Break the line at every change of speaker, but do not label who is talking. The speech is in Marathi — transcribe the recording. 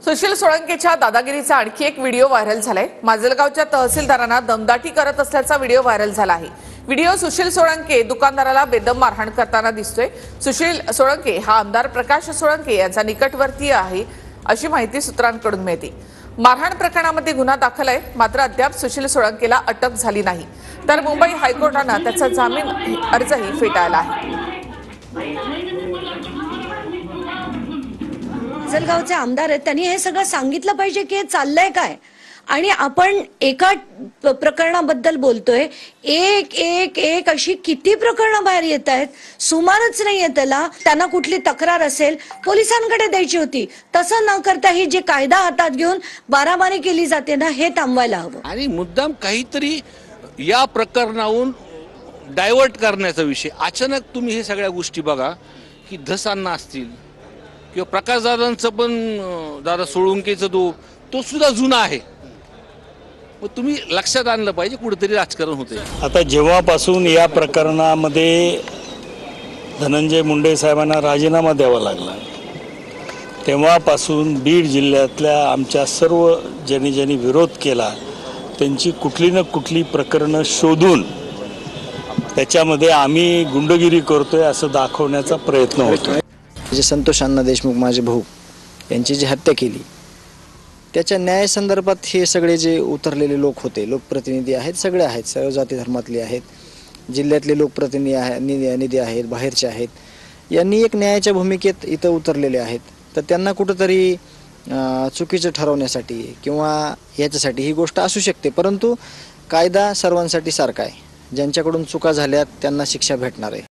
सुशील सोळंकेच्या दादागिरीचा आणखी एक व्हिडिओ व्हायरल झालाय। माजलगावच्या तहसीलदारांना दमदाटी करत असल्याचा व्हिडिओ व्हायरल झाला आहे। व्हिडिओ सुशील सोळंके दुकानदाराला बेदम मारहाण करताना दिसतोय। सुशील सोळंके हा आमदार प्रकाश सोळंके यांचा निकटवर्तीय आहे अशी माहिती सूत्रांकडून मिळते। मारहाण प्रकरणामध्ये गुन्हा दाखल आहे, मात्र अद्याप सुशील सोळंकेला अटक झाली नाही। तर मुंबई हायकोर्टाने त्याचा जामीन अर्जही फेटाळला आहे।
माजलगावचे आमदार आहेत, त्यांनी हे सगळं सांगितलं पाहिजे की हे चाललंय काय। आणि आपण एका प्रकरणाबद्दल बोलतोय, एक एक एक अशी किती प्रकरणं बाहेर येत आहेत, सुमारच नाहीये त्याला। त्यांना कुठली तक्रार असेल पोलिसांकडे द्यायची होती, तसं न करता ही जे कायदा हातात घेऊन बाराबारी केली जाते ना, हे थांबवायला हवं।
आणि मुद्दाम काहीतरी या प्रकरणावरून डायव्हर्ट करण्याचा विषय। अचानक तुम्ही हे सगळ्या गोष्टी बघा की धसांना असतील किंवा प्रकाशदादांचं पण दादा सोळंकेचं तो सुद्धा जुना आहे। मग तुम्ही लक्षात आणलं पाहिजे कुठेतरी राजकारण होते।
आता जेव्हापासून या प्रकरणामध्ये धनंजय मुंडे साहेबांना राजीनामा द्यावा लागला, तेव्हापासून बीड जिल्ह्यातल्या आमच्या सर्व ज्यांनी विरोध केला त्यांची कुठली ना कुठली प्रकरणं शोधून त्याच्यामध्ये आम्ही गुंडगिरी करतोय असं दाखवण्याचा प्रयत्न होतो।
जे संतोष अण्णा देशमुख माझे भाऊ यांची जी हत्या केली त्याच्या न्याय संदर्भात हे सगळे जे उतरलेले लोक होते, लोकप्रतिनिधी आहेत, सगळे आहेत, सर्व जाती धर्मातले आहेत, जिल्ह्यातले लोकप्रतिनिधी आहेत, बाहेरचे आहेत, यांनी एक न्यायाच्या भूमिकेत इथं उतरलेले आहेत। तर त्यांना कुठंतरी चुकीचं ठरवण्यासाठी किंवा याच्यासाठी ही गोष्ट असू शकते, परंतु कायदा सर्वांसाठी सारखा आहे। ज्यांच्याकडून चुका झाल्यात त्यांना शिक्षा भेटणार आहे।